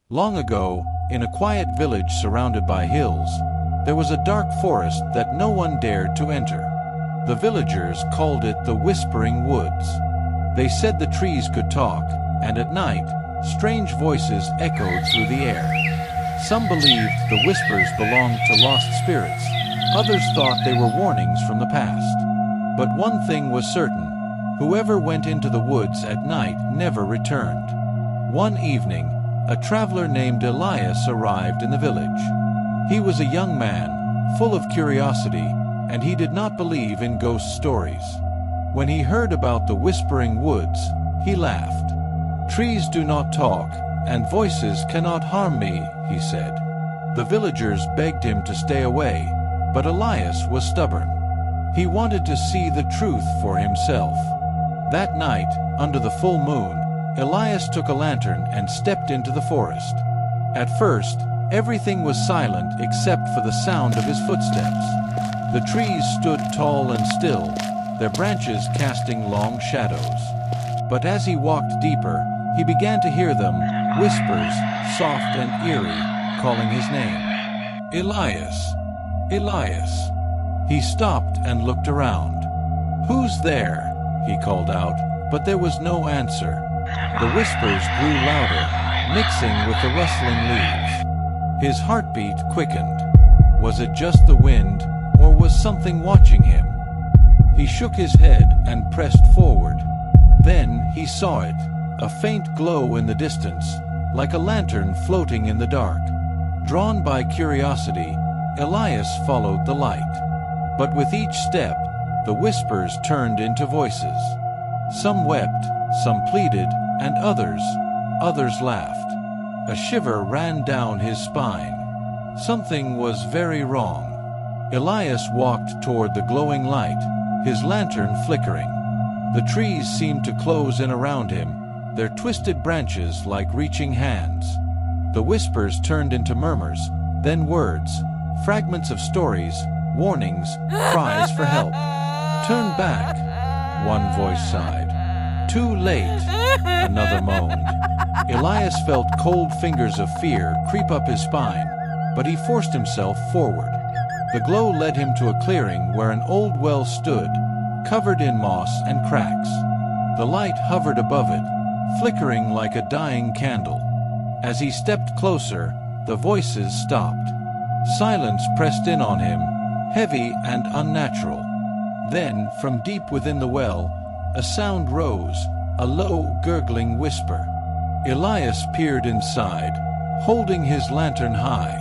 Long ago, in a quiet village surrounded by hills, there was a dark forest that no one dared to enter. The villagers called it the Whispering Woods. They said the trees could talk, and at night, strange voices echoed through the air. Some believed the whispers belonged to lost spirits. Others thought they were warnings from the past. But one thing was certain: whoever went into the woods at night never returned. One evening, a traveler named Elias arrived in the village. He was a young man, full of curiosity, and he did not believe in ghost stories. When he heard about the Whispering Woods, he laughed. "Trees do not talk, and voices cannot harm me," he said. The villagers begged him to stay away, but Elias was stubborn. He wanted to see the truth for himself. That night, under the full moon, Elias took a lantern and stepped into the forest. At first, everything was silent except for the sound of his footsteps. The trees stood tall and still, their branches casting long shadows. But as he walked deeper, he began to hear them, whispers, soft and eerie, calling his name. "Elias! Elias!" He stopped and looked around. "Who's there?" he called out, but there was no answer. The whispers grew louder, mixing with the rustling leaves. His heartbeat quickened. Was it just the wind, or was something watching him? He shook his head and pressed forward. Then he saw it, a faint glow in the distance, like a lantern floating in the dark. Drawn by curiosity, Elias followed the light. But with each step, the whispers turned into voices. Some wept, some pleaded, and others laughed. A shiver ran down his spine. Something was very wrong. Elias walked toward the glowing light, his lantern flickering. The trees seemed to close in around him, their twisted branches like reaching hands. The whispers turned into murmurs, then words, fragments of stories, warnings, cries for help. "Turn back," one voice sighed. "Too late," another moaned. Elias felt cold fingers of fear creep up his spine, but he forced himself forward. The glow led him to a clearing where an old well stood, covered in moss and cracks. The light hovered above it, flickering like a dying candle. As he stepped closer, the voices stopped. Silence pressed in on him, heavy and unnatural. Then, from deep within the well, a sound rose, a low, gurgling whisper. Elias peered inside, holding his lantern high.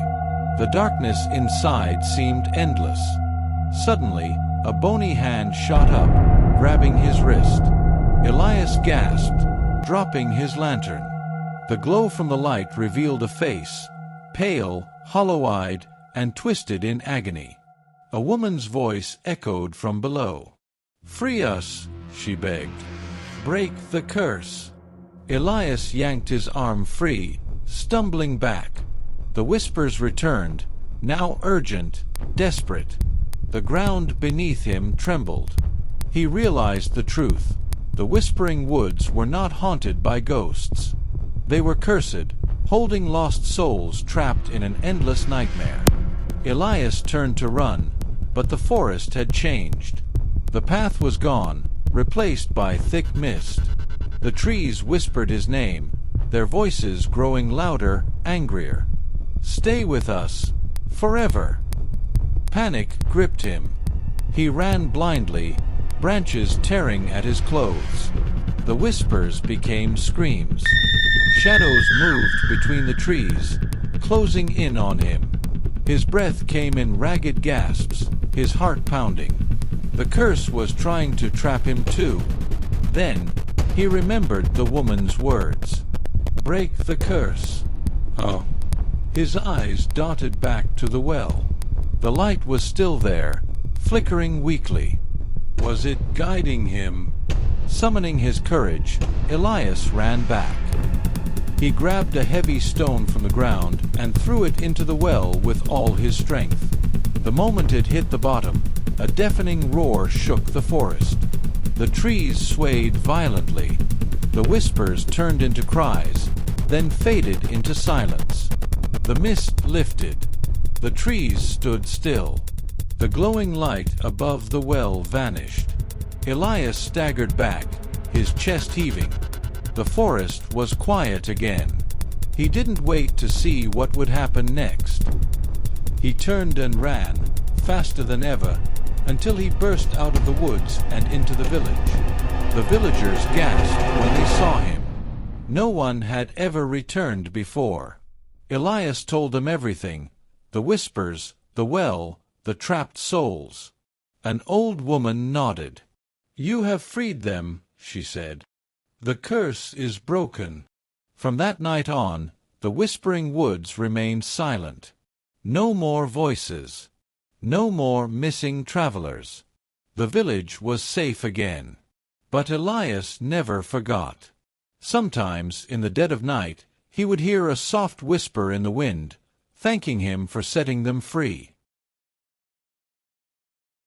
The darkness inside seemed endless. Suddenly, a bony hand shot up, grabbing his wrist. Elias gasped, dropping his lantern. The glow from the light revealed a face, pale, hollow-eyed, and twisted in agony. A woman's voice echoed from below. "Free us," she begged. "Break the curse." Elias yanked his arm free, stumbling back. The whispers returned, now urgent, desperate. The ground beneath him trembled. He realized the truth. The Whispering Woods were not haunted by ghosts. They were cursed, holding lost souls trapped in an endless nightmare. Elias turned to run, but the forest had changed. The path was gone, replaced by thick mist. The trees whispered his name, their voices growing louder, angrier. "Stay with us, forever." Panic gripped him. He ran blindly, branches tearing at his clothes. The whispers became screams. Shadows moved between the trees, closing in on him. His breath came in ragged gasps, his heart pounding. The curse was trying to trap him too. Then, he remembered the woman's words. "Break the curse." Oh. His eyes darted back to the well. The light was still there, flickering weakly. Was it guiding him? Summoning his courage, Elias ran back. He grabbed a heavy stone from the ground and threw it into the well with all his strength. The moment it hit the bottom, a deafening roar shook the forest. The trees swayed violently. The whispers turned into cries, then faded into silence. The mist lifted. The trees stood still. The glowing light above the well vanished. Elias staggered back, his chest heaving. The forest was quiet again. He didn't wait to see what would happen next. He turned and ran, faster than ever, until he burst out of the woods and into the village. The villagers gasped when they saw him. No one had ever returned before. Elias told them everything: the whispers, the well, the trapped souls. An old woman nodded. "You have freed them," she said. "The curse is broken." From that night on, the Whispering Woods remained silent. No more voices. No more missing travelers. The village was safe again. But Elias never forgot. Sometimes, in the dead of night, he would hear a soft whisper in the wind, thanking him for setting them free.